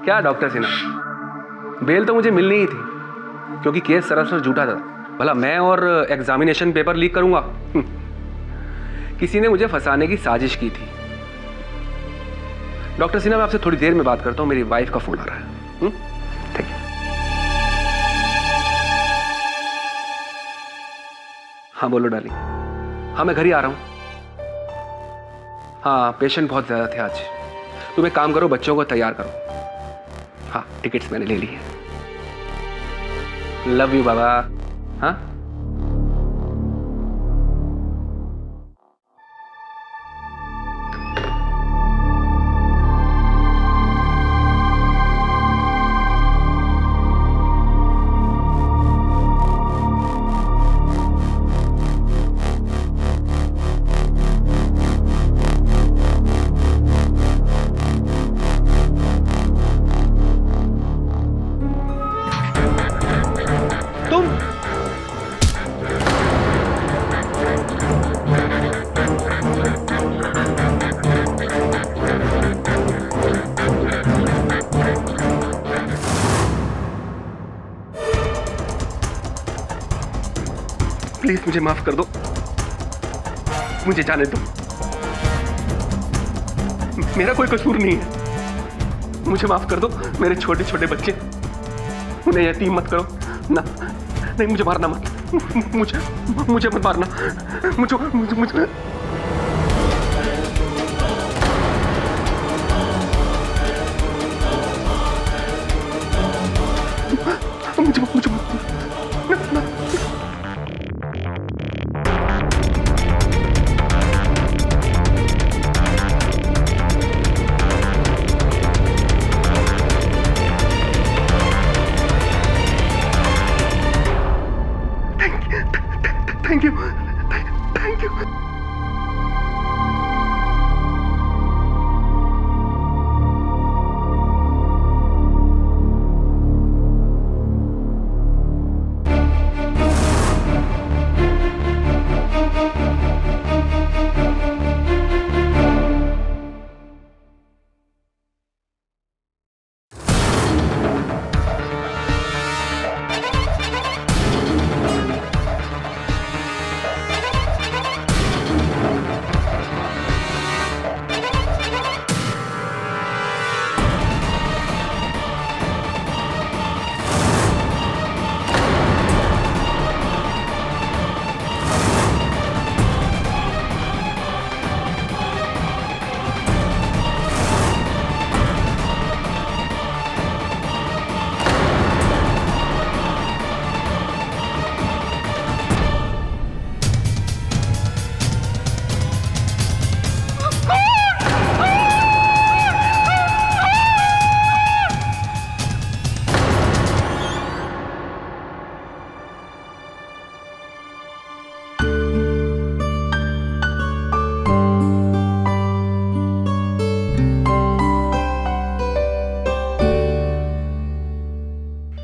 क्या doctor Sinha, bell तो मुझे मिलनी ही थी क्योंकि केस सरासर झूठा था। भला मैं और एग्जामिनेशन पेपर लीक करूंगा? किसी ने मुझे फंसाने की साजिश की थी। डॉक्टर सिन्हा, मैं आपसे थोड़ी देर में बात करता हूं, मेरी वाइफ का फोन आ रहा है। ठीक है। हाँ बोलो डार्लिंग। हाँ मैं घर ही आ रहा हूं। हाँ पेशेंट बहुत ज्यादा थे आज। तुम एक काम करो, बच्चों को तैयार करो। हाँ टिकट्स मैंने ले ली है। लव यू बाबा। हाँ प्लीज मुझे माफ कर दो, मुझे जाने दो। मेरा कोई कसूर नहीं है, मुझे माफ कर दो। मेरे छोटे छोटे बच्चे, उन्हें यतीम मत करो ना। नहीं मुझे मारना मत, मुझे मत मारना। मुझे थैंक यू।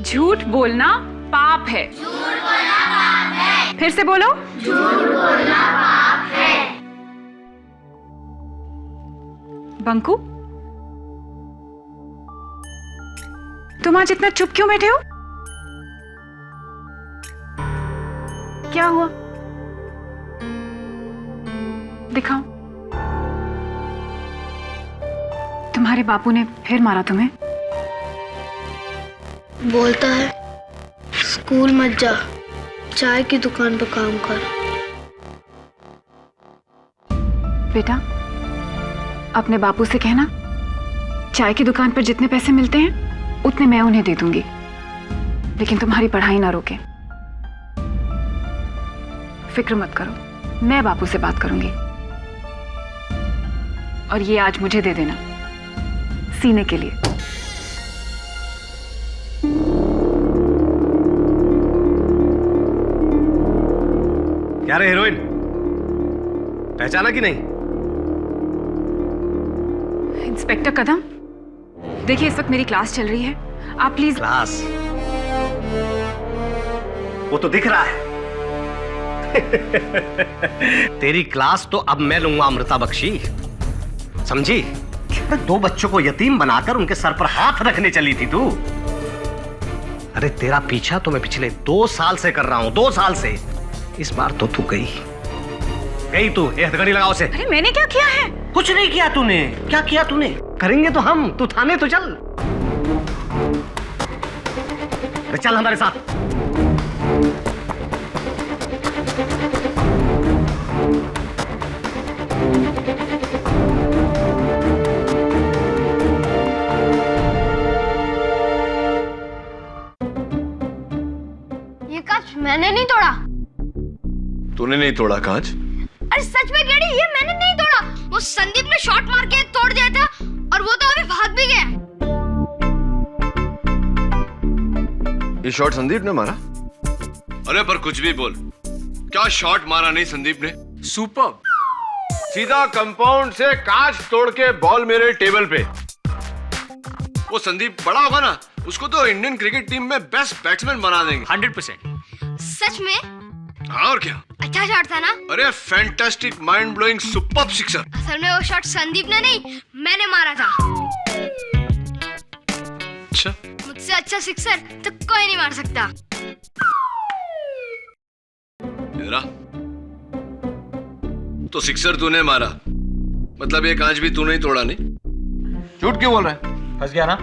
झूठ बोलना पाप है। झूठ बोलना पाप है। फिर से बोलो। झूठ बोलना पाप है। बंकू, तुम आज इतना चुप क्यों बैठे हो? क्या हुआ? दिखाओ। तुम्हारे बापू ने फिर मारा तुम्हें? बोलता है स्कूल मत जा, चाय की दुकान पर काम कर। बेटा, अपने बापू से कहना चाय की दुकान पर जितने पैसे मिलते हैं उतने मैं उन्हें दे दूंगी, लेकिन तुम्हारी पढ़ाई ना रोके। फिक्र मत करो, मैं बापू से बात करूंगी। और ये आज मुझे दे देना सीने के लिए। क्या रे हीरोइन, पहचाना कि नहीं? इंस्पेक्टर कदम, देखिए इस वक्त मेरी क्लास चल रही है, आप प्लीज। क्लास? वो तो दिख रहा है। तेरी क्लास तो अब मैं लूंगा अमृता बख्शी, समझी? अरे 2 बच्चों को यतीम बनाकर उनके सर पर हाथ रखने चली थी तू। अरे तेरा पीछा तो मैं पिछले 2 साल से कर रहा हूं, 2 साल से। इस बार तो तू गई तू। ये हथकड़ी लगाओ से। अरे मैंने क्या किया है? कुछ नहीं किया तूने। क्या किया तूने? करेंगे तो हम। तू थाने तो चल। अरे चल हमारे साथ। ये कांच मैंने नहीं तोड़ा। तूने नहीं तोड़ा कांच? अरे सच में गेडी, ये मैंने नहीं तोड़ा। वो संदीप ने शॉट मार के तोड़ दिया था और वो तो अभी भाग भी गया। ये शॉट संदीप ने मारा? अरे पर कुछ भी बोल, क्या शॉट मारा नहीं संदीप ने? सुपर। सीधा कंपाउंड से कांच तोड़ के बॉल मेरे टेबल पे। वो संदीप बड़ा होगा ना, उसको तो इंडियन क्रिकेट टीम में बेस्ट बैट्समैन बना देंगे। 100%। सच में? हाँ और क्या। अच्छा शॉट था ना? अरे fantastic, mind blowing, superb sixer. असल में वो शॉट संदीप ने नहीं, मैंने मारा था। अच्छा, मुझसे अच्छा सिक्सर तो कोई नहीं मार सकता। इधर आ। तो सिक्सर तूने मारा, मतलब ये कांच भी तूने ही तोड़ा नहीं? झूठ क्यों बोल रहा है? फंस गया ना?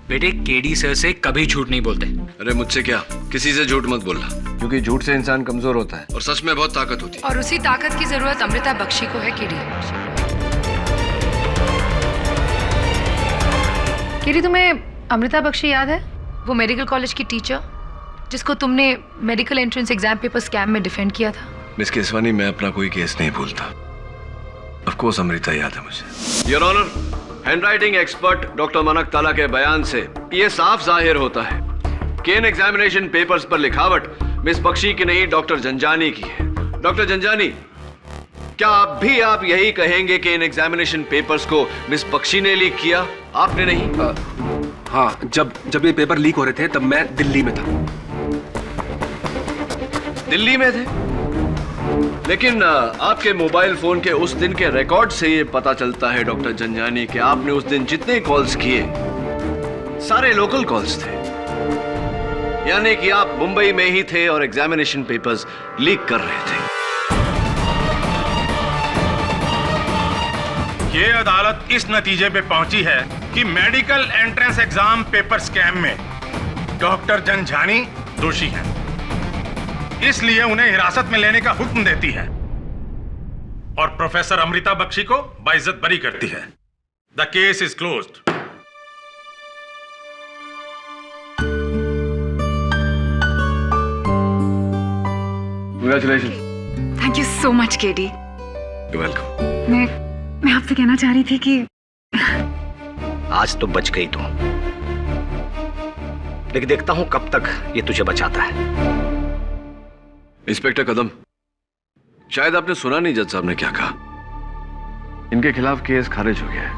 बेटे केडी सर से कभी झूठ नहीं बोलते। अरे मुझसे क्या, किसी से झूठ मत बोलना, क्योंकि झूठ से इंसान कमजोर होता है और सच में बहुत ताकत होती है। और उसी ताकत की जरूरत अमृता बख्शी को है। केडी, तुम्हें अमृता बख्शी याद है? वो मेडिकल कॉलेज की टीचर जिसको तुमने medical entrance exam paper scam में डिफेंड किया था। मिस केसवानी, मैं अपना कोई केस नहीं भूलता। ऑफ कोर्स अमृता याद है मुझे। Your honour, handwriting expert doctor मनक ताला के बयान से ये साफ जाहिर होता है कि इन एग्जामिनेशन पेपर्स पर लिखावट मिस बख्शी की नहीं, डॉक्टर जंजानी की है। डॉक्टर जंजानी, क्या आप यही कहेंगे कि इन एग्जामिनेशन पेपर्स को मिस बख्शी ने लीक किया, आपने नहीं? हाँ, जब ये पेपर लीक हो रहे थे तब मैं दिल्ली में था। दिल्ली में थे? लेकिन आपके मोबाइल फोन के उस दिन के रिकॉर्ड से ये पता चलता है डॉक्टर जंजानी कि आपने उस दिन जितने कॉल्स किए सारे लोकल कॉल्स थे, यानी कि आप मुंबई में ही थे और एग्जामिनेशन पेपर्स लीक कर रहे थे। ये अदालत इस नतीजे पे पहुंची है कि medical entrance exam paper scam में डॉक्टर जंजानी दोषी हैं। इसलिए उन्हें हिरासत में लेने का हुक्म देती है और प्रोफेसर अमृता बख्शी को बाइज्जत बरी करती है। The case is closed. Congratulations. Thank you so much KD. You're welcome. मैं आपसे कहना चाह रही थी कि आज तो बच गई तू, लेकिन देखता हूं कब तक ये तुझे बचाता है। इंस्पेक्टर कदम, शायद आपने सुना नहीं जज साहब ने क्या कहा। इनके खिलाफ केस खारिज हो गया है,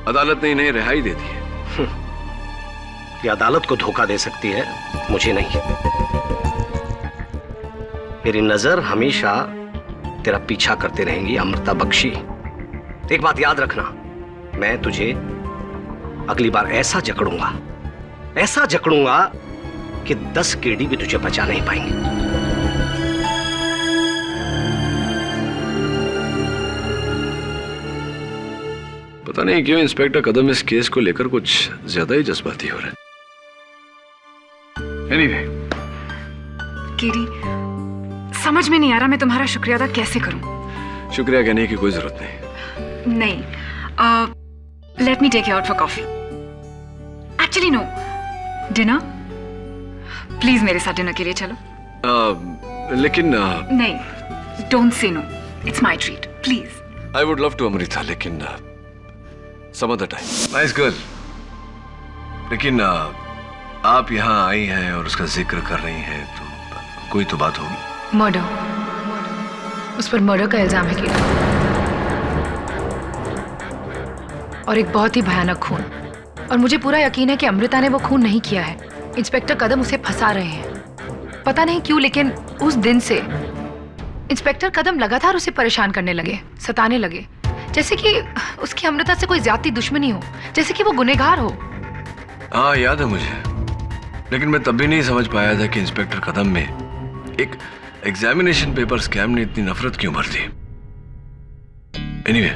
अदालत ने इन्हें रिहाई दे दी है। ये अदालत को धोखा दे सकती है, मुझे नहीं। मेरी नजर हमेशा तेरा पीछा करते रहेंगी अमृता बख्शी। एक बात याद रखना, मैं तुझे अगली बार ऐसा जकड़ूंगा कि 10 केडी भी तुझे बचा नहीं पाएंगे। पता नहीं क्यों इंस्पेक्टर कदम इस केस को लेकर कुछ ज्यादा ही जज्बाती हो रहा है। Anyway, केडी, समझ में नहीं आ रहा मैं तुम्हारा शुक्रिया अदा कैसे करूं। शुक्रिया कहने की कोई जरूरत नहीं। नहीं, let me take you out for coffee. Actually no, dinner. Please मेरे साथ डिनर के लिए चलो। लेकिन नहीं, don't say no, it's my treat, please. I would love to Amrita, लेकिन some other time. Nice girl, लेकिन आप यहाँ आई हैं और उसका जिक्र कर रही हैं तो कोई तो बात होगी। मर्डर, उस पर मर्डर का इल्जाम है केडी, और एक बहुत ही भयानक खून। और मुझे पूरा यकीन है कि अमृता ने वो खून नहीं किया है। इंस्पेक्टर कदम उसे फंसा रहे हैं, पता नहीं क्यों, लेकिन उस दिन से इंस्पेक्टर कदम लगातार उसे परेशान करने लगे, सताने लगे। जैसे कि उसकी अमृता से कोई ज्यादा दुश्मनी हो, जैसे कि वो गुनहगार हो। हाँ याद है मुझे, लेकिन मैं तब भी नहीं समझ पाया था कि इंस्पेक्टर कदम में एक एग्जामिनेशन पेपर स्कैम ने इतनी नफरत क्यों भर दी। एनीवे,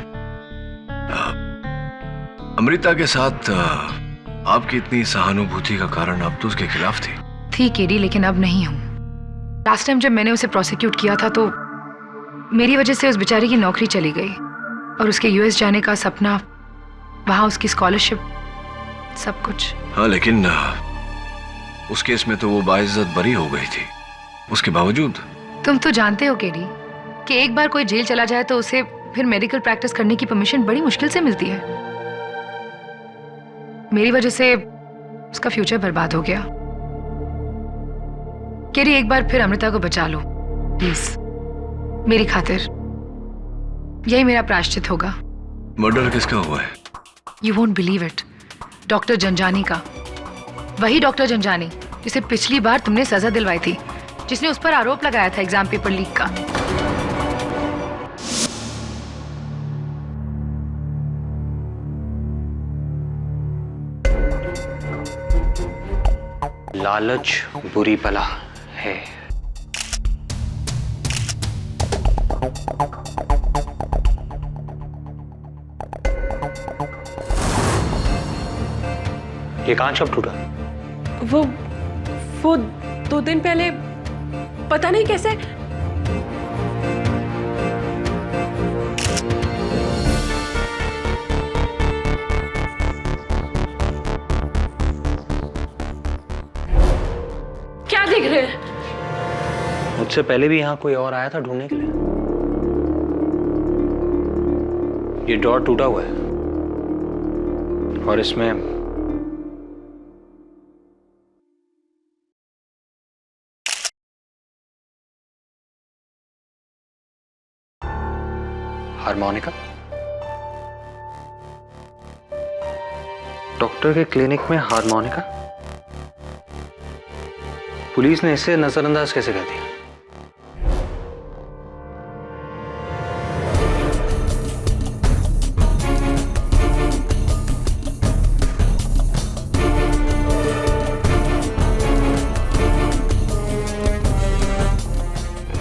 अमृता के साथ आपकी इतनी सहानुभूति का कारण आप तो उसके खिलाफ थी केडी, लेकिन अब नहीं हूं। लास्ट टाइम जब मैंने उसे प्रोसिक्यूट किया था तो मेरी वजह से उस बेचारी की नौकरी चली गई और उसके यूएस जाने का सपना, वहां उसकी स्कॉलरशिप, सब कुछ। हाँ, लेकिन उस केस में तो वो बाइज्जत बरी हो गई थी। उसके बावजूद तुम तो जानते हो केडी कि एक बार कोई जेल चला जाए तो उसे फिर मेडिकल प्रैक्टिस करने की परमिशन बड़ी मुश्किल से मिलती है। मेरी वजह से उसका फ्यूचर बर्बाद हो गया। केडी, एक बार फिर अमृता को बचा लो प्लीज, मेरी खातिर। यही मेरा प्रायश्चित होगा। मर्डर किसका हुआ है? You won't believe it, doctor Janjani का। वही डॉक्टर जंजानी जिसे पिछली बार तुमने सजा दिलवाई थी, जिसने उस पर आरोप लगाया था एग्जाम पेपर लीक का। लालच बुरी बला है। ये कांच कब टूटा? वो 2 दिन पहले, पता नहीं कैसे। क्या देख रहे हैं? मुझसे पहले भी यहां कोई और आया था ढूंढने के लिए। ये डोर टूटा हुआ है और इसमें हारमोनिका। डॉक्टर के क्लिनिक में हारमोनिका? पुलिस ने इसे नजरअंदाज कैसे कर दिया?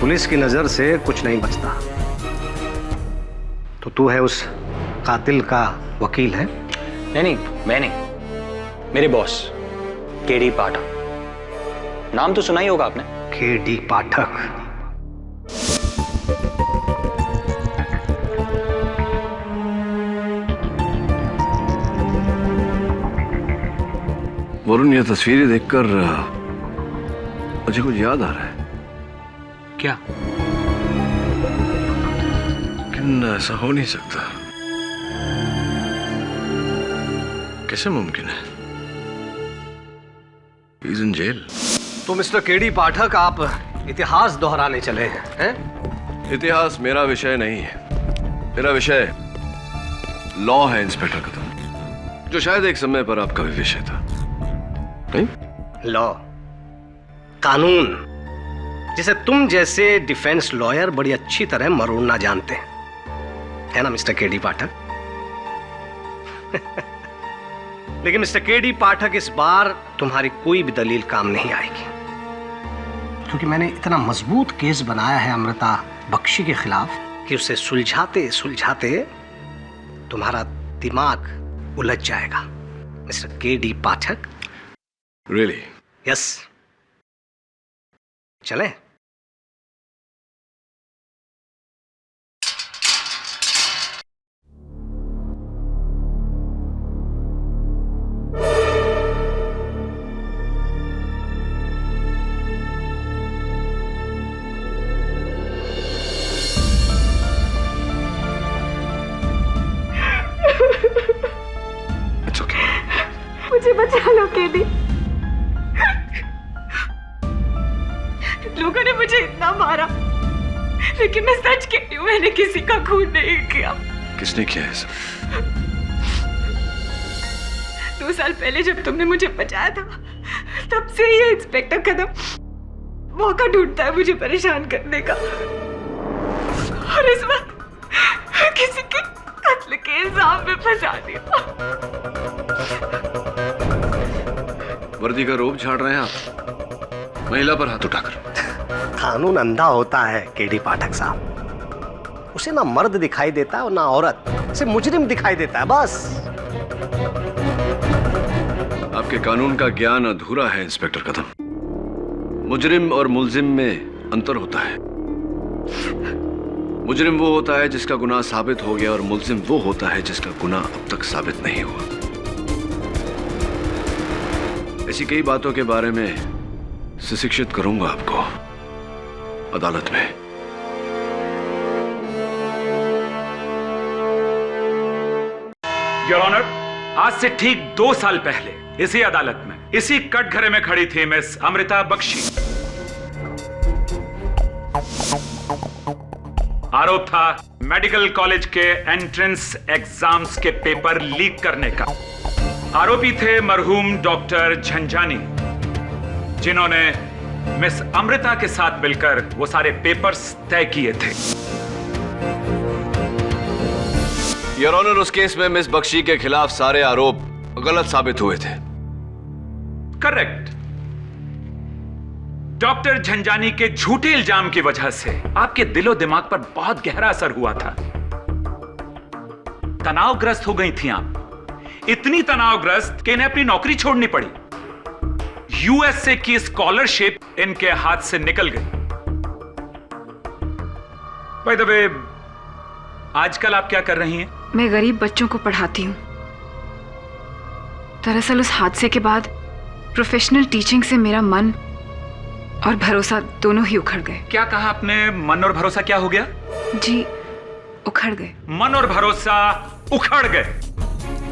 पुलिस की नजर से कुछ नहीं बचता, तो तू है उस कातिल का वकील है? नहीं, मैं नहीं, मेरे बॉस केडी पाठक। नाम तो सुना ही होगा आपने। केडी पाठक? वरुण, ये तस्वीरें देखकर मुझे कुछ याद आ रहा है। क्या? लेकिन ऐसा हो नहीं सकता। कैसे मुमकिन है? He's in jail। तो मिस्टर केडी पाठक, आप इतिहास दोहराने चले हैं? इतिहास मेरा विषय नहीं है। मेरा विषय लॉ है इंस्पेक्टर कदम, जो शायद एक समय पर आपका भी विषय था। नहीं? लॉ, कानून, जिसे तुम जैसे डिफेंस लॉयर बड़ी अच्छी तरह मरोड़ना जानते हैं, है ना मिस्टर केडी पाठक? लेकिन मिस्टर केडी पाठक, इस बार तुम्हारी कोई भी दलील काम नहीं आएगी, क्योंकि मैंने इतना मजबूत केस बनाया है अमृता बख्शी के खिलाफ कि उसे सुलझाते सुलझाते तुम्हारा दिमाग उलझ जाएगा मिस्टर केडी पाठक। Really? यस, चलें? It's okay। मुझे बचा लो केडी। लोगों ने मुझे इतना मारा, लेकिन मैं सच कहती हूँ, मैंने किसी का खून नहीं किया। किसने किया है सब? 2 साल पहले जब तुमने मुझे बचाया था, तब से ये इंस्पेक्टर कदम मौका ढूंढता है मुझे परेशान करने का। और इस बार किसी की जाम में फंसा दिया। वर्दी का रोब झाड़ रहे हैं आप, महिला पर हाथ उठाकर। कानून अंधा होता है केडी पाठक साहब, उसे ना मर्द दिखाई देता है और ना औरत, उसे मुजरिम दिखाई देता है बस। आपके कानून का ज्ञान अधूरा है इंस्पेक्टर कदम। मुजरिम और मुल्जिम में अंतर होता है। मुजरिम वो होता है जिसका गुनाह साबित हो गया और मुल्जिम वो होता है जिसका गुनाह अब तक साबित नहीं हुआ। ऐसी कई बातों के बारे में सुशिक्षित करूंगा आपको अदालत में। योर ऑनर, आज से ठीक 2 साल पहले इसी अदालत में इसी कटघरे में खड़ी थी मिस अमृता बख्शी। आरोप था मेडिकल कॉलेज के एंट्रेंस एग्जाम्स के पेपर लीक करने का। आरोपी थे मरहूम डॉक्टर झंझानी, जिन्होंने मिस अमृता के साथ मिलकर वो सारे पेपर्स तय किए थे। योर ऑनर, उस केस में मिस बख्शी के खिलाफ सारे आरोप गलत साबित हुए थे। करेक्ट। डॉक्टर झंझानी के झूठे इल्जाम की वजह से आपके दिलो दिमाग पर बहुत गहरा असर हुआ था। तनावग्रस्त हो गई थी आप, इतनी तनावग्रस्त कि इन्हें अपनी नौकरी छोड़नी पड़ी। यूएसए की स्कॉलरशिप इनके हाथ से निकल गई। बाय द वे, आजकल आप क्या कर रही हैं? मैं गरीब बच्चों को पढ़ाती हूँ। दरअसल उस हादसे के बाद प्रोफेशनल टीचिंग से मेरा मन और भरोसा दोनों ही उखड़ गए। क्या कहा आपने? मन और भरोसा क्या हो गया? जी, उखड़ गए। मन और भरोसा उखड़ गए,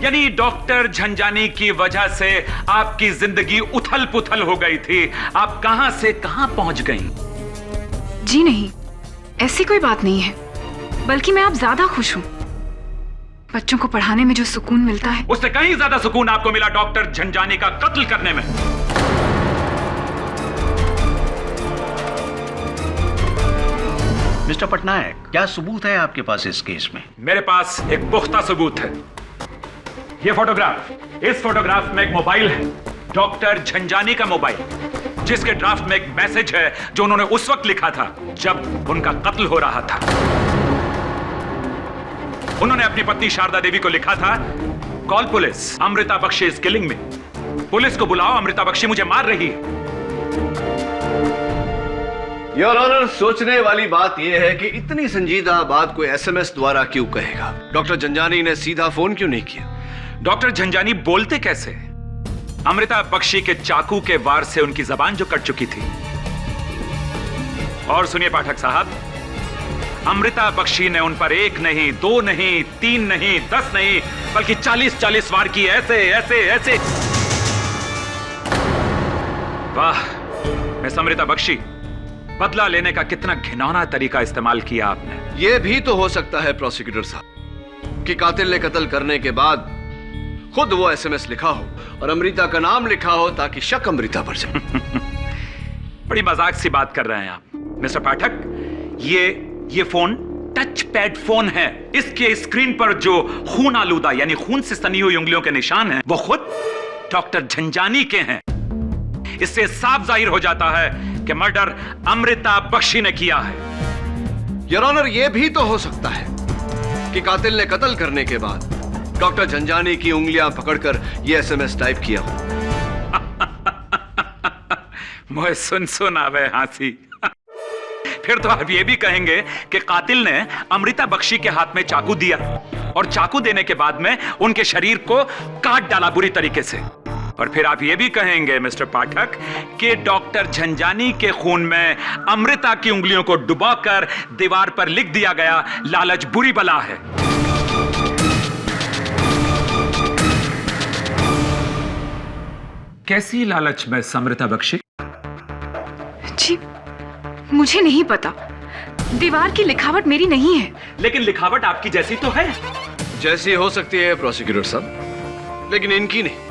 यानी डॉक्टर झंझानी की वजह से आपकी जिंदगी उथल पुथल हो गई थी। आप कहां से कहां पहुंच गई? जी नहीं, ऐसी कोई बात नहीं है, बल्कि मैं अब ज्यादा खुश हूं। बच्चों को पढ़ाने में जो सुकून मिलता है, उससे कहीं ज्यादा सुकून आपको मिला डॉक्टर झंझानी का कत्ल करने में। मिस्टर पटनायक, क्या सबूत है आपके पास इस केस में? मेरे पास एक पुख्ता सबूत है। ये फोटोग्राफ, इस फोटोग्राफ में एक मोबाइल है, डॉक्टर झंझानी का मोबाइल, जिसके ड्राफ्ट में एक मैसेज है जो उन्होंने उस वक्त लिखा था जब उनका कत्ल हो रहा था। उन्होंने अपनी पत्नी शारदा देवी को लिखा था, call police, Amrita Bakshi is killing me. Police को बुलाओ, अमृता बख्शी मुझे मार रही है। योर ऑनर, सोचने वाली बात यह है कि इतनी संजीदा बात कोई एसएमएस द्वारा क्यों कहेगा? डॉक्टर झंझानी ने सीधा फोन क्यों नहीं किया? डॉक्टर झंझानी बोलते कैसे? अमृता बख्शी के चाकू के वार से उनकी जबान जो कट चुकी थी। और सुनिए पाठक साहब, अमृता बख्शी ने उन पर 1 नहीं, 2 नहीं, 3 नहीं, 10 नहीं, बल्कि 40-40 वार की। ऐसे ऐसे ऐसे। वाह मिस अमृता बख्शी, बदला लेने का कितना घिनौना तरीका इस्तेमाल किया आपने। यह भी तो हो सकता है प्रोसिक्यूटर साहब कि कातिल ने कत्ल करने के बाद खुद वो एसएमएस लिखा हो और अमृता का नाम लिखा हो ताकि शक अमृता पर जाए। बड़ी मजाक सी बात कर रहे हैं आप मिस्टर पाठक। ये फोन टच पैड फोन है। इसके स्क्रीन पर जो खून आलूदा यानी खून से सनी हुई उंगलियों के निशान हैं, वो खुद डॉक्टर झंझानी के हैं। इससे साफ जाहिर हो जाता है कि मर्डर अमृता बख्शी ने किया है। योर ऑनर, यह भी तो हो सकता है कि कातिल ने कत्ल करने के बाद डॉक्टर झंझानी की उंगलियां पकड़कर यह एसएमएस टाइप किया हो। मुझे सुन आवे हंसी। फिर तो आप ये भी कहेंगे कि कातिल ने अमृता बख्शी के हाथ में चाकू दिया और चाकू देने के बाद में उनके शरीर को काट डाला बुरी तरीके से। और फिर आप ये भी कहेंगे मिस्टर पाठक कि डॉक्टर झंझानी के खून में अमृता की उंगलियों को डुबाकर दीवार पर लिख दिया गया, लालच बुरी बला है। कैसी लालच में अमृता बख्शी? जी, मुझे नहीं पता। दीवार की लिखावट मेरी नहीं है। लेकिन लिखावट आपकी जैसी तो है। जैसी हो सकती है प्रोसिक्यूटर साहब, लेकिन इनकी नहीं।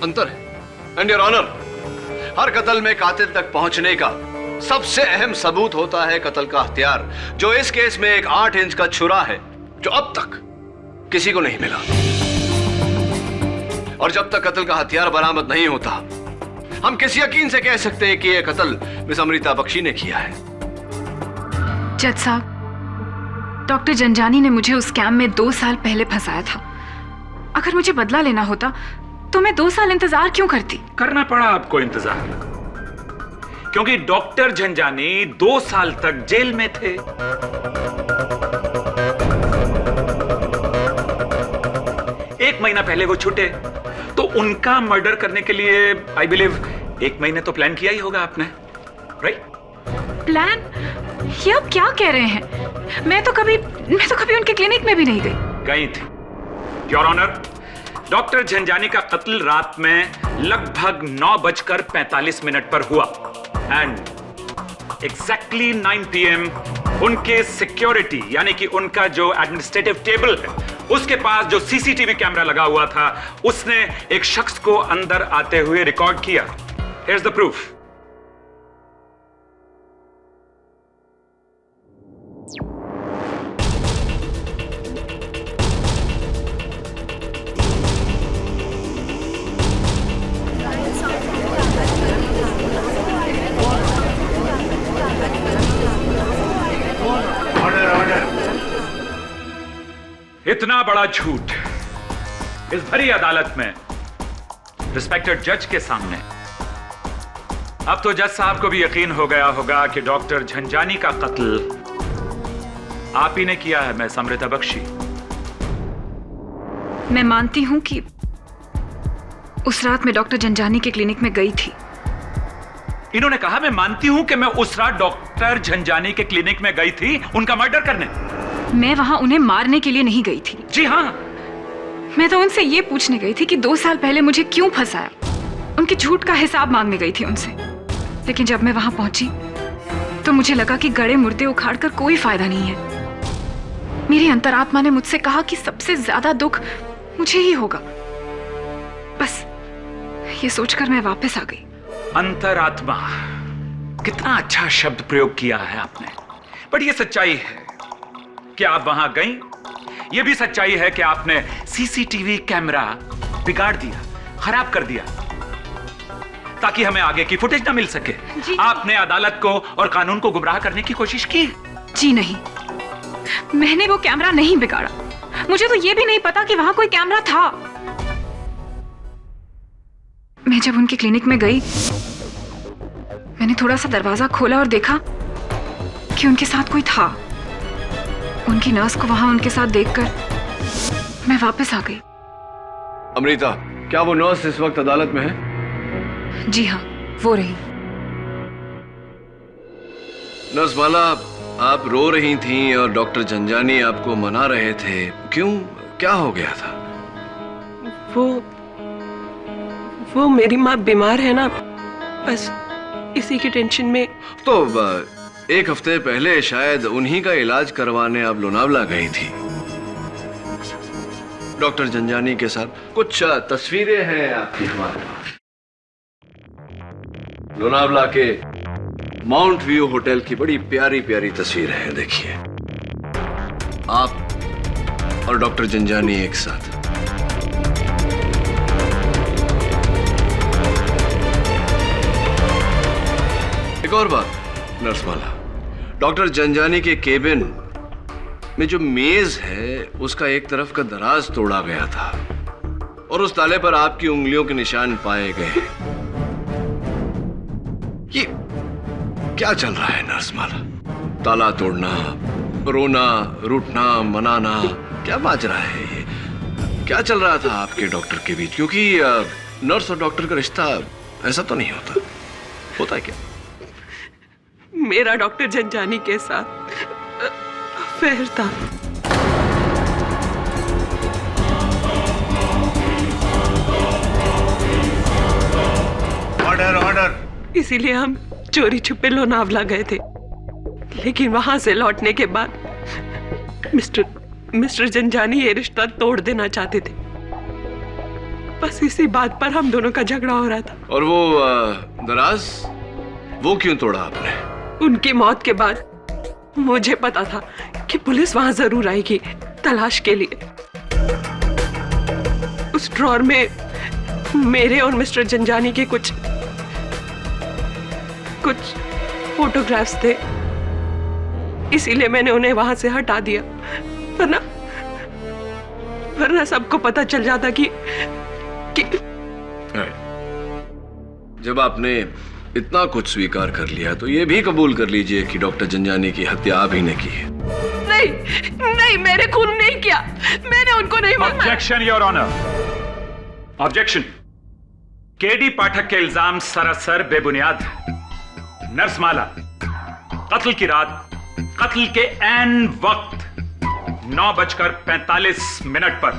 अंतर है। एंड योर ऑनर, हर कत्ल में कातिल तक पहुंचने का सबसे अहम सबूत होता है कत्ल का हथियार, जो इस केस में एक 8 इंच का छुरा है, जो अब तक किसी को नहीं मिला। और जब तक कत्ल का हथियार बरामद नहीं होता, हम किस यकीन से कह सकते हैं कि यह कत्ल मिस अमृता बख्शी ने किया है? जज साहब, डॉक्टर जंजानी ने मुझे उस स्कैम में 2 साल पहले फंसाया था। अगर मुझे बदला लेना होता तो मैं 2 साल इंतजार क्यों करती? करना पड़ा आपको इंतजार, क्योंकि डॉक्टर झंझानी 2 साल तक जेल में थे। एक महीना पहले वो छूटे, तो उनका मर्डर करने के लिए आई बिलीव 1 महीने तो प्लान किया ही होगा आपने, राइट? प्लान? ये आप क्या कह रहे हैं? मैं तो कभी उनके क्लिनिक में भी नहीं गई। गई थी योर ऑनर। डॉक्टर झंझानी का कत्ल रात में लगभग 9:45 पर हुआ एंड एग्जैक्टली 9 PM उनके सिक्योरिटी यानी कि उनका जो एडमिनिस्ट्रेटिव टेबल है उसके पास जो सीसीटीवी कैमरा लगा हुआ था, उसने एक शख्स को अंदर आते हुए रिकॉर्ड किया। Here's the proof. इतना बड़ा झूठ इस भरी अदालत में रिस्पेक्टेड जज के सामने। अब तो जज साहब को भी यकीन हो गया होगा कि डॉक्टर झंझानी का कत्ल आप ही ने किया है मिस अमृता बख्शी। मैं मानती हूं कि उस रात मैं डॉक्टर जंजानी के क्लिनिक में गई थी। इन्होंने कहा मैं मानती हूं कि मैं उस रात डॉक्टर झंझानी के क्लिनिक में गई थी उनका मर्डर करने। मैं वहां उन्हें मारने के लिए नहीं गई थी। जी हाँ, मैं तो उनसे ये पूछने गई थी कि 2 साल पहले मुझे क्यों फंसाया। उनके झूठ का हिसाब मांगने गई थी उनसे। लेकिन जब मैं वहां पहुंची तो मुझे लगा कि गड़े मुर्दे उखाड़कर कोई फायदा नहीं है। मेरी अंतरात्मा ने मुझसे कहा कि सबसे ज्यादा दुख मुझे ही होगा। बस ये सोचकर मैं वापस आ गई। अंतरात्मा, कितना अच्छा शब्द प्रयोग किया है आपने। बट ये सच्चाई है कि आप वहां गई। यह भी सच्चाई है कि आपने सीसीटीवी कैमरा बिगाड़ दिया, खराब कर दिया ताकि हमें आगे की फुटेज ना मिल सके। आपने अदालत को और कानून को गुमराह करने की कोशिश की। जी नहीं, मैंने वो कैमरा नहीं बिगाड़ा। मुझे तो यह भी नहीं पता कि वहां कोई कैमरा था। मैं जब उनके क्लिनिक में गई, मैंने थोड़ा सा दरवाजा खोला और देखा कि उनके साथ कोई था। उनकी नर्स को वहां उनके साथ देखकर मैं वापस आ गई। अमृता, क्या वो नर्स इस वक्त अदालत में है? जी हाँ, वो रही। नर्स माला, आप रो रही थीं और डॉक्टर झंझानी आपको मना रहे थे। क्यों, क्या हो गया था? वो मेरी माँ बीमार है ना, बस इसी की टेंशन में। तो 1 हफ्ते पहले शायद उन्हीं का इलाज करवाने आप लोनावला गई थी। डॉक्टर झंझानी के साथ कुछ तस्वीरें हैं आपकी हमारे पास। लोनावला के माउंट व्यू होटल की बड़ी प्यारी प्यारी तस्वीरें हैं। देखिए, आप और डॉक्टर झंझानी एक साथ। एक और बात नर्स माला, डॉक्टर झंझानी के केबिन में जो मेज है उसका एक तरफ का दराज तोड़ा गया था और उस ताले पर आपकी उंगलियों के निशान पाए गए। ये क्या चल रहा है नर्स माला? ताला तोड़ना, रोना, रूठना, मनाना, क्या बाज रहा है ये? क्या चल रहा था आपके डॉक्टर के बीच? क्योंकि नर्स और डॉक्टर का रिश्ता ऐसा तो नहीं होता। होता है क्या? मेरा डॉक्टर झंझानी के साथ अफेयर था। Order order. इसीलिए हम चोरी छुपे लोनावला गए थे, लेकिन वहां से लौटने के बाद मिस्टर झंझानी ये रिश्ता तोड़ देना चाहते थे। बस इसी बात पर हम दोनों का झगड़ा हो रहा था। और वो दराज, वो क्यों तोड़ा आपने? उनकी मौत के बाद मुझे पता था कि पुलिस वहां जरूर आएगी तलाश के लिए। ड्रॉर में मेरे और मिस्टर जंजानी के कुछ फोटोग्राफ्स थे, इसीलिए मैंने उन्हें वहां से हटा दिया, वरना सबको पता चल जाता कि जब आपने इतना कुछ स्वीकार कर लिया तो ये भी कबूल कर लीजिए कि डॉक्टर जंजानी की हत्या आप ही ने की है। नहीं, मेरे खून नहीं किया, मैंने उनको नहीं मारा। Objection your honour, objection. KD Pathak के इल्जाम सरासर बेबुनियाद है। नर्स माला कत्ल की रात, कत्ल के ऐन वक्त 9:45 पर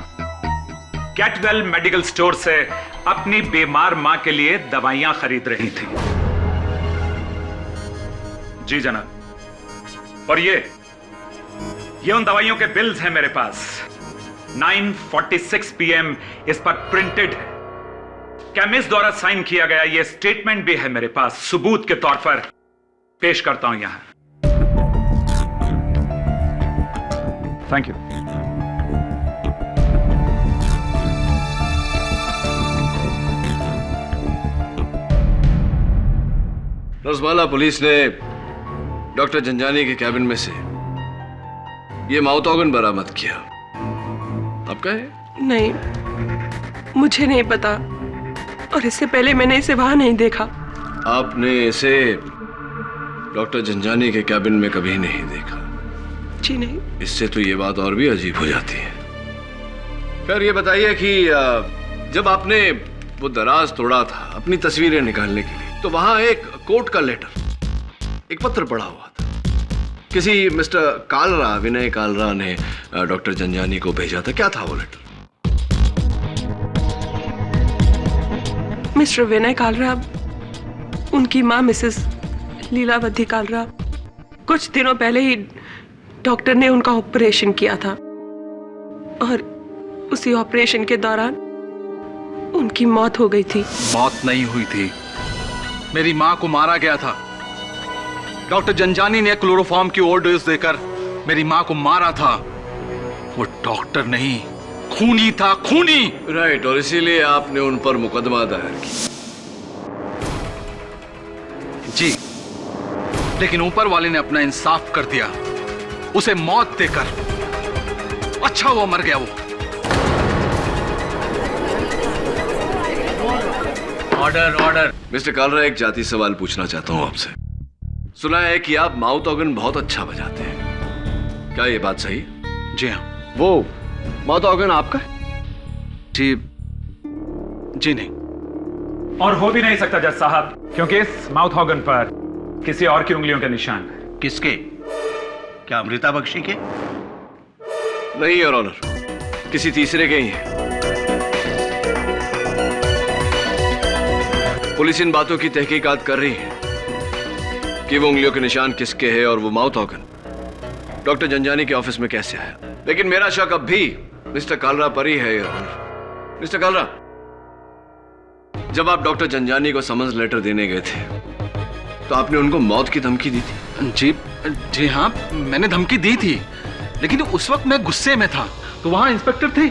कैटवेल मेडिकल स्टोर से अपनी बीमार मां के लिए दवाइयां खरीद रही थी। जी जनाब। और ये उन दवाइयों के बिल्स हैं मेरे पास। 9:46 PM इस पर प्रिंटेड है। केमिस्ट द्वारा साइन किया गया ये स्टेटमेंट भी है मेरे पास, सबूत के तौर पर पेश करता हूं यहां। Thank you. रसमाला, पुलिस ने डॉक्टर जंजानी के कैबिन में से ये माउथ ऑर्गन बरामद किया। आपका है? नहीं, मुझे नहीं पता, और इससे पहले मैंने इसे वहां नहीं देखा। आपने इसे डॉक्टर जंजानी के कैबिन में कभी नहीं देखा? जी नहीं। इससे तो ये बात और भी अजीब हो जाती है। फिर ये बताइए कि जब आपने वो दराज तोड़ा था अपनी तस्वीरें निकालने के लिए, तो वहां एक कोर्ट का लेटर, एक पत्र पड़ा हुआ था। किसी मिस्टर कालरा, विनय कालरा ने डॉक्टर जंजानी को भेजा था। क्या था वो लेटर? मिस्टर विनय कालरा, उनकी मां मिसेस लीलावती कालरा, कुछ दिनों पहले ही डॉक्टर ने उनका ऑपरेशन किया था, और उसी ऑपरेशन के दौरान उनकी मौत हो गई थी। मौत नहीं हुई थी, मेरी मां को मारा गया था। डॉक्टर जंजानी ने क्लोरोफॉर्म की ओवरडोज देकर मेरी मां को मारा था। वो डॉक्टर नहीं, खूनी था, खूनी। राइट, और इसीलिए आपने उन पर मुकदमा दायर किया। जी, लेकिन ऊपर वाले ने अपना इंसाफ कर दिया, उसे मौत देकर। अच्छा वो मर गया। वो ऑर्डर। मिस्टर कालरा, एक जाति सवाल पूछना चाहता हूं आपसे। सुना है कि आप माउथ ऑर्गन बहुत अच्छा बजाते हैं, क्या ये बात सही? जी हाँ। वो माउथ ऑर्गन आपका है? जी नहीं। और हो भी नहीं सकता जज साहब, क्योंकि इस माउथ ऑर्गन पर किसी और की उंगलियों के निशान है। किसके? क्या अमृता बख्शी के? नहीं योर ऑनर, किसी तीसरे के ही है। पुलिस इन बातों की तहकीकात कर रही है कि वो उंगलियों के निशान किसके हैं और वो माउथ ऑर्गन डॉक्टर जंजानी के ऑफिस में कैसे आया। लेकिन मेरा शक अब भी मिस्टर कालरा पर ही है योर ऑनर। मिस्टर कालरा, जब आप डॉक्टर जंजानी को समन्स लेटर देने गए थे तो आपने उनको मौत की धमकी दी थी? जी हाँ, मैंने धमकी दी थी, लेकिन उस वक्त मैं गुस्से में था। तो वहां इंस्पेक्टर थे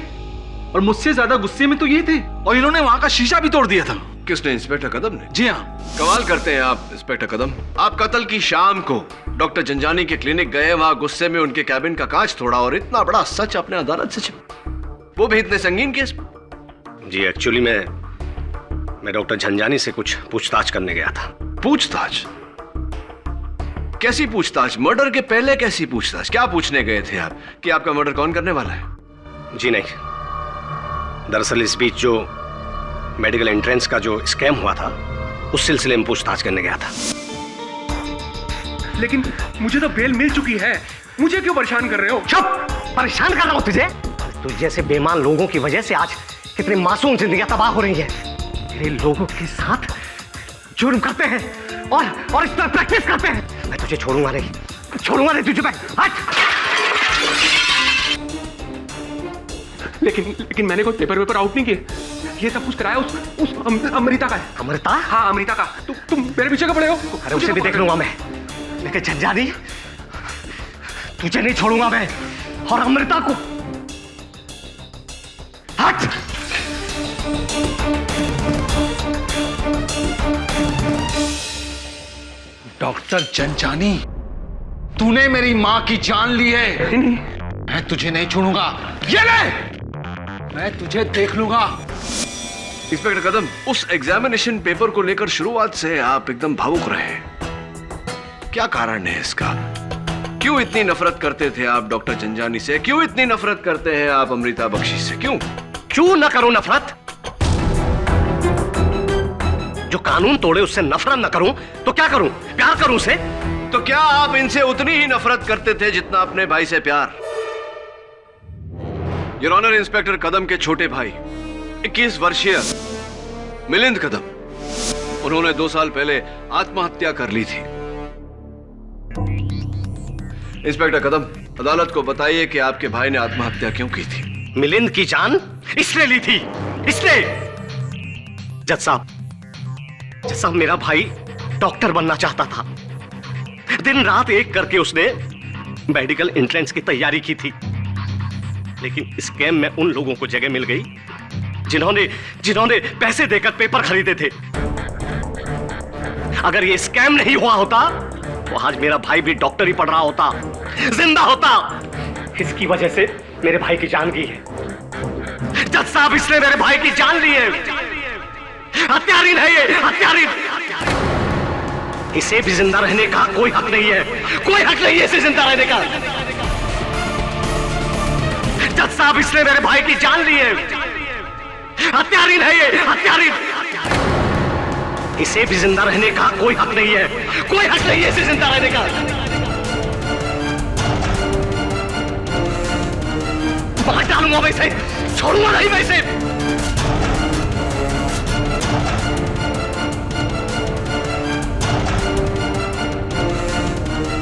और मुझसे ज्यादा गुस्से में तो ये थे, और इन्होंने वहां का शीशा भी तोड़ दिया था। किसने? इंस्पेक्टर कदम ने? जी हाँ। कमाल करते हैं आप इंस्पेक्टर कदम। आप कत्ल की शाम को डॉक्टर जंजानी के क्लिनिक गए, वहां गुस्से में उनके कैबिन का कांच तोड़ा, और इतना बड़ा सच अपने अदालत से छिपा, वो भी इतने संगीन केस। जी, एक्चुअली मैं डॉक्टर जंजानी से कुछ पूछताछ करने गया था। पूछताछ? कैसी पूछताछ? मर्डर के पहले कैसी पूछताछ? क्या पूछने गए थे आप कि आपका मर्डर कौन करने वाला है? जी नहीं, दरअसल इस बीच जो मेडिकल एंट्रेंस का जो स्कैम हुआ था, उस सिलसिले में पूछताछ करने गया था। लेकिन मुझे तो बेल मिल चुकी है, मुझे क्यों परेशान कर रहे हो? चुप! परेशान कर रहा हूं तुझे? तुझ जैसे बेईमान लोगों की वजह से आज कितनी मासूम जिंदगियां तबाह हो रही हैं। तेरे लोगों के साथ जुर्म करते हैं और इस पर प्रैक्टिस करते हैं। मैं तुझे छोड़ूंगा नहीं तुझे। मैं हट! लेकिन मैंने कोई पेपर आउट नहीं किए। ये सब कुछ कराया उस अमृता का है। अमृता? हाँ, अमृता का। तुम मेरे पीछे क्यों पड़े हो? अरे उसे भी देख लूंगा मैं, लेकिन जंजानी तुझे नहीं छोड़ूंगा मैं, और अमृता को। हट! डॉक्टर जनजानी, तूने मेरी मां की जान ली है। मैं तुझे नहीं छोड़ूंगा। ये ले, मैं तुझे देख लूंगा। इंस्पेक्टर कदम, उस एग्जामिनेशन पेपर को लेकर शुरुआत से आप एकदम भावुक रहे। क्या कारण है इसका? क्यों इतनी नफरत करते थे आप डॉक्टर जंजानी से? क्यों इतनी नफरत करते हैं आप अमृता बख्शी से? क्यों ना करूं नफरत? जो कानून तोड़े उससे नफरत ना करूं तो क्या करूं? प्यार करूं उसे? तो क्या आप इनसे उतनी ही नफरत करते थे जितना अपने भाई से प्यार? योर ऑनर, इंस्पेक्टर कदम के छोटे भाई 21 वर्षीय मिलिंद कदम, उन्होंने 2 साल पहले आत्महत्या कर ली थी। इंस्पेक्टर कदम, अदालत को बताइए कि आपके भाई ने आत्महत्या क्यों की थी? मिलिंद की जान इसने ली थी, इसने। जज साहब, मेरा भाई डॉक्टर बनना चाहता था। दिन रात एक करके उसने मेडिकल एंट्रेंस की तैयारी की थी, लेकिन स्कैम में उन लोगों को जगह मिल गई जिन्होंने पैसे देकर पेपर खरीदे थे। अगर ये स्कैम नहीं हुआ होता तो आज मेरा भाई भी डॉक्टर ही पढ़ रहा होता, जिंदा होता। इसकी वजह से मेरे भाई की जान गई है। जज साहब, इसने मेरे भाई की जान ली है। हत्यारीन है ये, हत्यारीन। इसे भी जिंदा रहने का कोई हक नहीं है, कोई हक नहीं है इसे जिंदा रहने का। जज साहब, इसने मेरे भाई की जान ली है। हत्यारीन है ये, हत्यारीन। इसे भी जिंदा रहने का कोई हक नहीं है, कोई हक नहीं है इसे जिंदा रहने का। मार डालूंगा वैसे, छोड़ूंगा नहीं वैसे।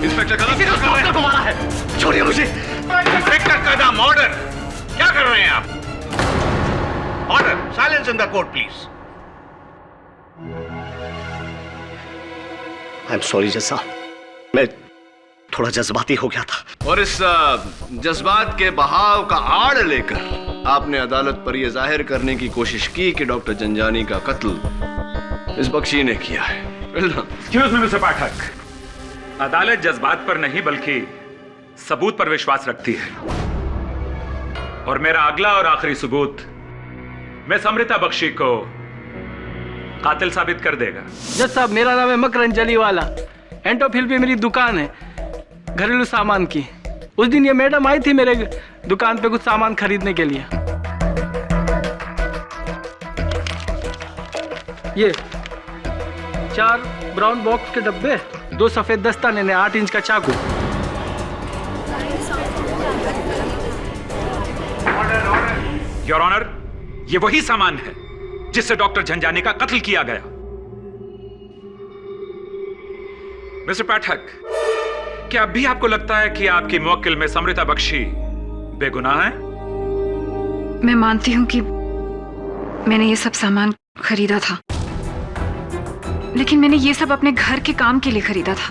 इंस्पेक्टर कदम को मारा है, छोड़िए मुझे। इंस्पेक्टर कदम, ऑर्डर। क्या कर रहे हैं आप? Order, silence in the court please. I am sorry जज साहब, मैं थोड़ा जज्बाती हो गया था। और इस जज्बात के बहाव का आड़ लेकर आपने अदालत पर यह जाहिर करने की कोशिश की कि डॉक्टर जंजानी का कत्ल इस बख्शी ने किया है। एक्सक्यूज मी मिस्टर पाठक, अदालत जज्बात पर नहीं बल्कि सबूत पर विश्वास रखती है, और मेरा अगला और आखिरी सबूत मिस अमृता बख्शी को कातिल साबित कर देगा। जज साहब, मेरा नाम है मकरन जलीवाला। एंटोफिल पे मेरी दुकान है घरेलू सामान की। उस दिन ये मैडम आई थी मेरे दुकान पे कुछ सामान खरीदने के लिए। ये 4 ब्राउन बॉक्स के डब्बे, 2 सफेद दस्ताने ने 8 इंच का चाकू। योर ऑनर, ये वही सामान है जिससे डॉक्टर झंझानी का कत्ल किया गया। मिस्टर पाठक, क्या अब भी आपको लगता है कि आपकी मुवक्किल मिस अमृता बख्शी बेगुनाह है? मैं मानती हूं कि मैंने ये सब सामान खरीदा था, लेकिन मैंने ये सब अपने घर के काम के लिए खरीदा था,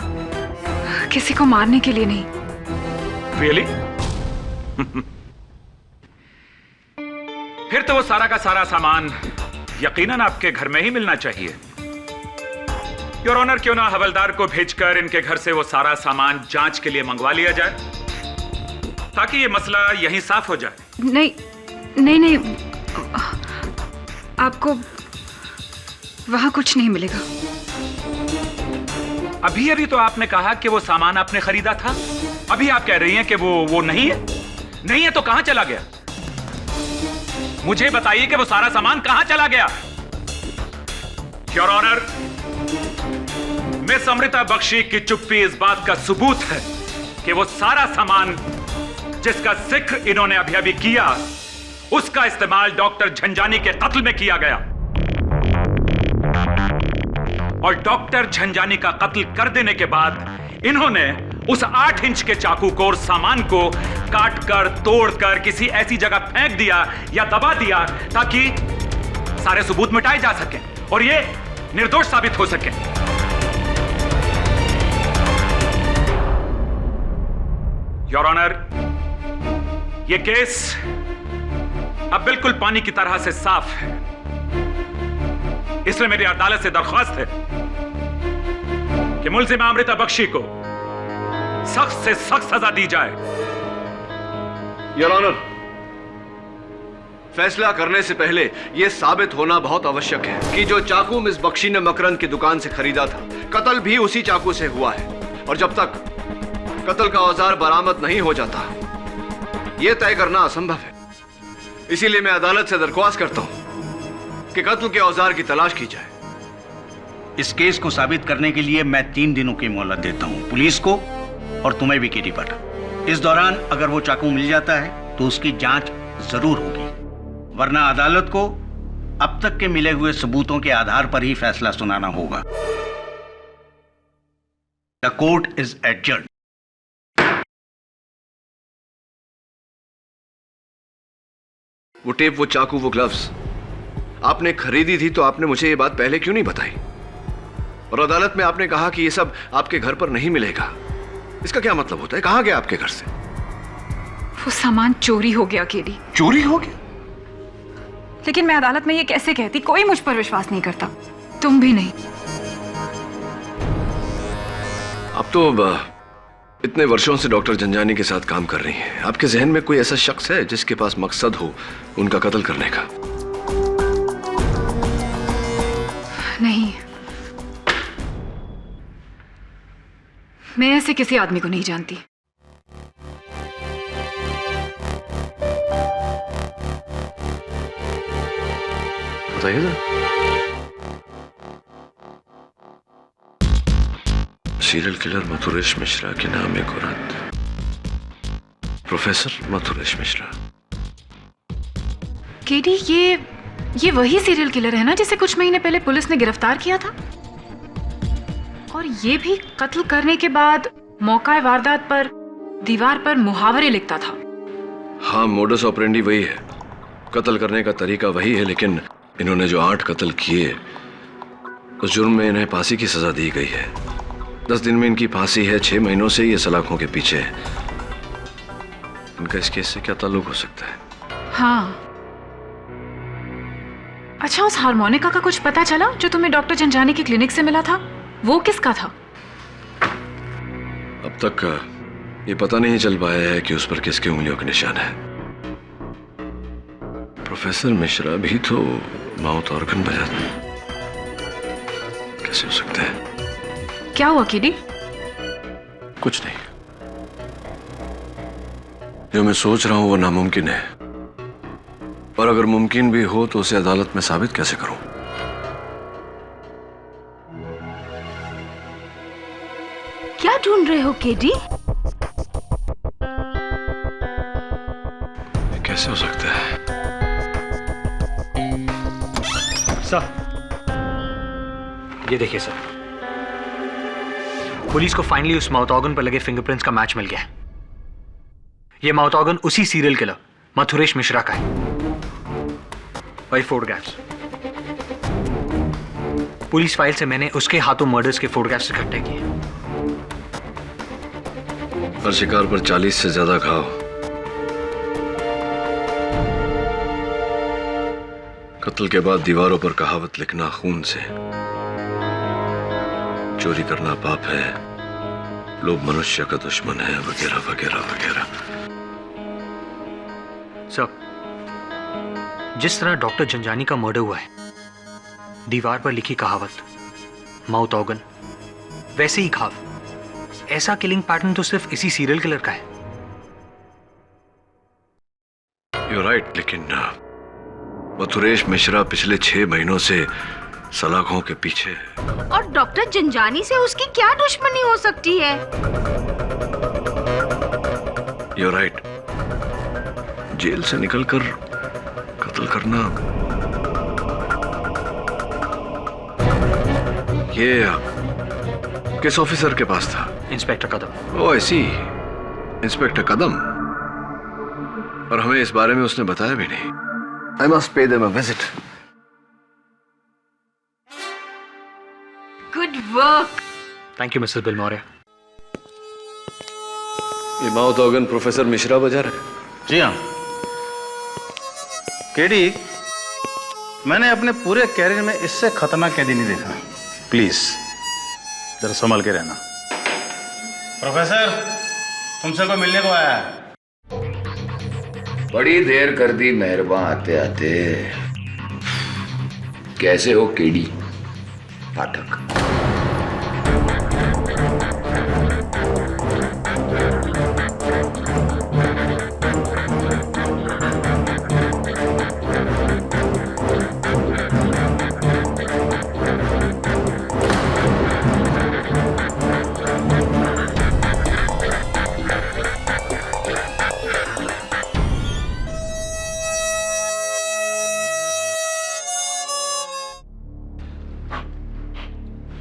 किसी को मारने के लिए नहीं। Really? फिर तो वो सारा का सारा सामान यकीनन आपके घर में ही मिलना चाहिए। योर ऑनर, क्यों ना हवलदार को भेजकर इनके घर से वो सारा सामान जांच के लिए मंगवा लिया जाए, ताकि ये मसला यहीं साफ हो जाए। नहीं, आपको वहां कुछ नहीं मिलेगा। अभी तो आपने कहा कि वो सामान आपने खरीदा था, अभी आप कह रही हैं कि वो नहीं है। नहीं है तो कहां चला गया? मुझे बताइए कि वो सारा सामान कहां चला गया। Your honour, miss Amrita Bakshi की चुप्पी इस बात का सबूत है कि वो सारा सामान जिसका जिक्र इन्होंने अभी किया, उसका इस्तेमाल डॉक्टर झंझानी के कत्ल में किया गया। और डॉक्टर झंझानी का कत्ल कर देने के बाद इन्होंने उस 8 इंच के चाकू को और सामान को काटकर तोड़कर किसी ऐसी जगह फेंक दिया या दबा दिया ताकि सारे सबूत मिटाए जा सकें और ये निर्दोष साबित हो सके। योर ऑनर, ये केस अब बिल्कुल पानी की तरह से साफ है। इसलिए मेरी अदालत से दरख्वास्त है कि मुलजिम अमृता बख्शी को सख्त से सख्त सजा दी जाए। योर ऑनर, फैसला करने से पहले यह साबित होना बहुत आवश्यक है कि जो चाकू मिस बख्शी ने मकरंद की दुकान से खरीदा था, कत्ल भी उसी चाकू से हुआ है। और जब तक कत्ल का औजार बरामद नहीं हो जाता, यह तय करना असंभव है। इसीलिए मैं अदालत से दरख्वास्त करता हूं कि कत्ल के औजार की तलाश की जाए। इस केस को साबित करने के लिए मैं 3 दिनों की मोहलत देता हूं, पुलिस को और तुम्हें भी, केडी पाठक। इस दौरान अगर वो चाकू मिल जाता है तो उसकी जांच जरूर होगी, वरना अदालत को अब तक के मिले हुए सबूतों के आधार पर ही फैसला सुनाना होगा। The court is adjourned. वो टेप, वो चाकू, वो ग्लव्स आपने खरीदी थी तो आपने मुझे ये बात पहले क्यों नहीं बताई? और अदालत में आपने कहा कि ये सब आपके घर पर नहीं मिलेगा। इसका क्या मतलब होता है? कहां गया आपके घर से? वो सामान चोरी हो गया केडी। चोरी हो गया? लेकिन मैं अदालत में ये कैसे कहती? कोई मुझ पर विश्वास नहीं करता, तुम भी नहीं। अब तो इतने वर्षों से डॉक्टर जंजानी के साथ काम कर रही हैं, आपके जहन में कोई ऐसा शख्स है जिसके पास मकसद हो उनका कत्ल करने का? नहीं, मैं ऐसे किसी आदमी को नहीं जानती। बताइए ना। सीरियल किलर मथुरेश मिश्रा के नाम एक औरत, प्रोफेसर मथुरेश मिश्रा। केडी, ये वही सीरियल किलर है ना जिसे कुछ महीने पहले पुलिस ने गिरफ्तार किया था? और ये भी कत्ल करने के बाद मौका वारदात पर दीवार पर मुहावरे लिखता था। हाँ, मोडस ऑपरेंडी वही है, कत्ल करने का तरीका वही है, लेकिन इन्होंने जो 8 कत्ल किए उस जुर्म में इन्हें फांसी की सजा दी गई है। 10 दिन में इनकी फांसी है, 6 महीनों से ये सलाखों के पीछे है। इनका इस केस से क्या ताल्लुक हो सकता है? हाँ। अच्छा, उस हार्मोनिका का कुछ पता चला जो तुम्हें डॉक्टर जंजानी की क्लिनिक से मिला था? वो किसका था? अब तक ये पता नहीं चल पाया है कि उस पर किसके उंगलियों के निशान है। प्रोफेसर मिश्रा भी तो माउथ ऑर्गन बजाते, कैसे हो सकता है? क्या हुआ केडी? कुछ नहीं, जो मैं सोच रहा हूं वो नामुमकिन है, और अगर मुमकिन भी हो तो उसे अदालत में साबित कैसे करूं? क्या ढूंढ रहे हो केडी? कैसे हो सकता है? सर, ये देखिए सर, पुलिस को फाइनली उस माउथ ऑर्गन पर लगे फिंगरप्रिंट्स का मैच मिल गया है। ये माउथ ऑर्गन उसी सीरियल किलर मथुरेश मिश्रा का है। वही फोटोग्राफ्स, पुलिस फाइल से मैंने उसके हाथों मर्डर्स के फोटोग्राफ्स इकट्ठे किए। हर शिकार पर 40 से ज्यादा घाव, कत्ल के बाद दीवारों पर कहावत लिखना खून से, चोरी करना पाप है, लोभ मनुष्य का दुश्मन है, वगैरह वगैरह वगैरह। सर, जिस तरह डॉक्टर जंजानी का मर्डर हुआ है, दीवार पर लिखी कहावत, माउथ ऑर्गन, वैसे ही घाव, ऐसा किलिंग पैटर्न तो सिर्फ इसी सीरियल किलर का है। You're right, लेकिन मथुरेश मिश्रा पिछले 6 महीनों से सलाखों के पीछे है। और डॉक्टर जंजानी से उसकी क्या दुश्मनी हो सकती है? You're right, जेल से निकलकर कत्ल करना, ये किस ऑफिसर के पास था? इंस्पेक्टर कदम। ओह, ऐसी इंस्पेक्टर कदम, और हमें इस बारे में उसने बताया भी नहीं। I must pay them a visit. Good work. Thank you Mrs Bilmaurya. ये माउथ ऑर्गन प्रोफेसर मिश्रा बजा रहे? जी हाँ। केडी, मैंने अपने पूरे कैरियर में इससे खतरनाक कैदी नहीं देखा। प्लीज जरा संभल के रहना। प्रोफेसर, तुमसे कोई मिलने को आया है। बड़ी देर कर दी मेहरबान आते आते। कैसे हो केडी पाठक?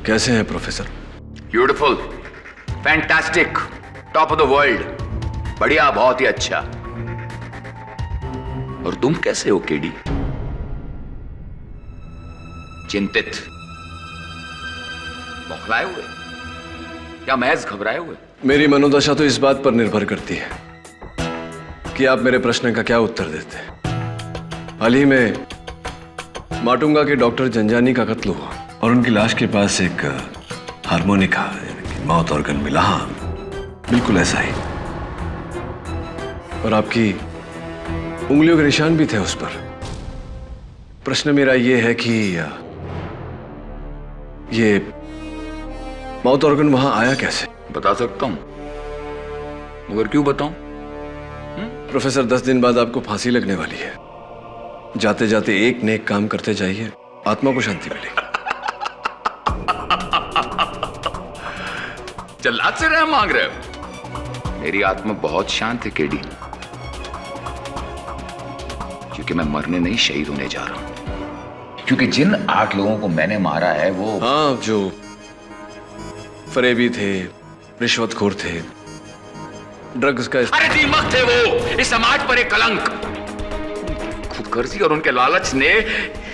कैसे हैं professor? Beautiful, fantastic, top of the world, बढ़िया, बहुत ही अच्छा। और तुम कैसे हो केडी? चिंतित, बौखलाए हुए या महज घबराए हुए? मेरी मनोदशा तो इस बात पर निर्भर करती है कि आप मेरे प्रश्न का क्या उत्तर देते हैं। हाल ही में माटुंगा के डॉक्टर जंजानी का कत्ल हुआ और उनकी लाश के पास एक हार्मोनिका यानी कि माउथ ऑर्गन मिला। हाँ, बिल्कुल ऐसा ही। और आपकी उंगलियों के निशान भी थे उस पर। प्रश्न मेरा ये है कि ये माउथ ऑर्गन वहां आया कैसे? बता सकता हूं, मगर क्यों बताऊं? प्रोफेसर, 10 दिन बाद आपको फांसी लगने वाली है। जाते जाते एक नेक काम करते जाइए, आत्मा को शांति मिलेगी। जल्लाद से रहम मांग रहे हो? मेरी आत्मा बहुत शांत है केडी, क्योंकि मैं मरने नहीं, शहीद होने जा रहा हूं। क्योंकि जिन 8 लोगों को मैंने मारा है वो, हाँ, जो फरेबी थे, रिश्वतखोर थे, ड्रग्स का अरे दीमक थे वो, इस समाज पर एक कलंक। खुदगर्जी और उनके लालच ने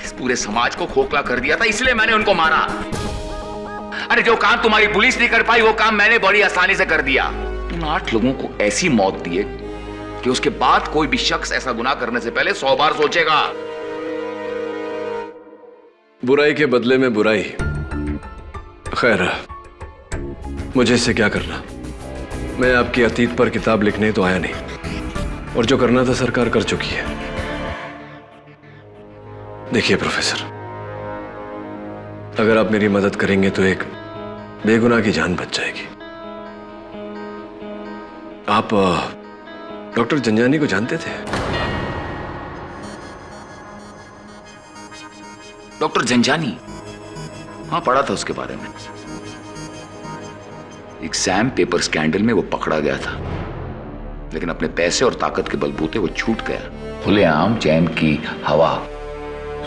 इस पूरे समाज को खोखला कर दिया था, इसलिए मैंने उनको मारा। अरे जो काम तुम्हारी पुलिस नहीं कर पाई वो काम मैंने बड़ी आसानी से कर दिया। उन 8 लोगों को ऐसी मौत दी है कि उसके बाद कोई भी शख्स ऐसा गुनाह करने से पहले 100 बार सोचेगा। बुराई के बदले में बुराई। खैर, मुझे इससे क्या करना? मैं आपके अतीत पर किताब लिखने तो आया नहीं, और जो करना था सरकार कर चुकी है। देखिए प्रोफेसर, अगर आप मेरी मदद करेंगे तो एक बेगुनाह की जान बच जाएगी। आप डॉक्टर जंजानी को जानते थे? डॉक्टर जंजानी? हाँ, पढ़ा था उसके बारे में। एग्जाम पेपर स्कैंडल में वो पकड़ा गया था, लेकिन अपने पैसे और ताकत के बलबूते वो छूट गया। खुलेआम चैन की हवा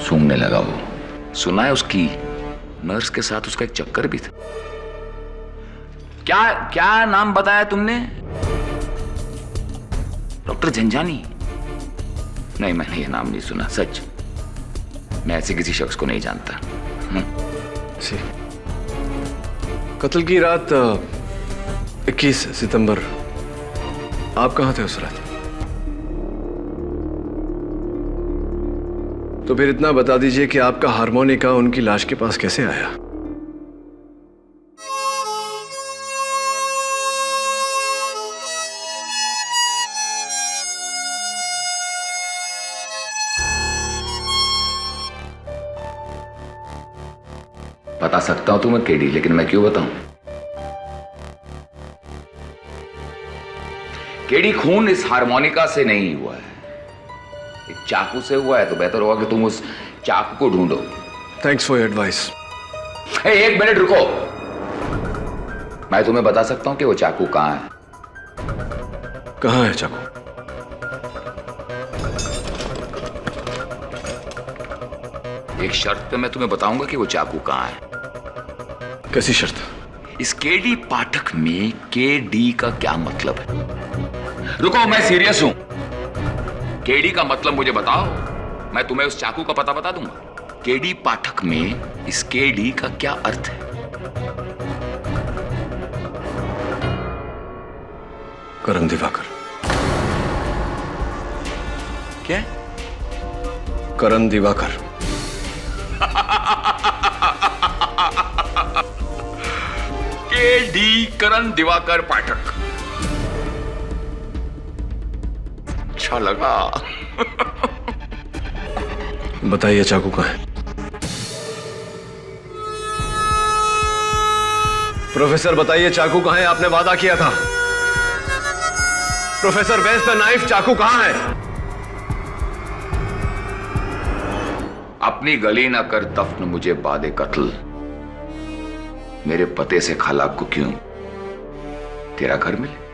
सूंघने लगा वो। सुना है उसकी नर्स के साथ उसका एक चक्कर भी था। क्या क्या नाम बताया तुमने? डॉक्टर जंजानी? नहीं, मैंने ये नाम नहीं सुना, सच। मैं ऐसे किसी शख्स को नहीं जानता। कत्ल की रात 21 सितंबर आप कहां थे उस रात? तो फिर इतना बता दीजिए कि आपका हार्मोनिका उनकी लाश के पास कैसे आया? बता सकता हूं तुम्हें केडी, लेकिन मैं क्यों बताऊं? केडी, खून इस हार्मोनिका से नहीं हुआ है, एक चाकू से हुआ है। तो बेहतर होगा कि तुम उस चाकू को ढूंढो। Thanks for your advice. एक मिनट रुको, मैं तुम्हें बता सकता हूं कि वो चाकू कहां है। कहां है चाकू? एक शर्त पे मैं तुम्हें बताऊंगा कि वो चाकू कहां है। कैसी शर्त? इस केडी पाठक में केडी का क्या मतलब है? रुको, मैं सीरियस हूं। केडी का मतलब मुझे बताओ, मैं तुम्हें उस चाकू का पता बता दूंगा। केडी पाठक में इस केडी का क्या अर्थ है? करण दिवाकर। क्या? करण दिवाकर। के करण दिवाकर पाठक। अच्छा लगा। बताइए चाकू कहाँ है? प्रोफेसर बताइए चाकू कहाँ है? आपने वादा किया था। Professor where's the knife? चाकू कहाँ है? अपनी गली ना कर दफन मुझे बादे कत्ल। मेरे पते से खाला को क्यों तेरा घर मिले?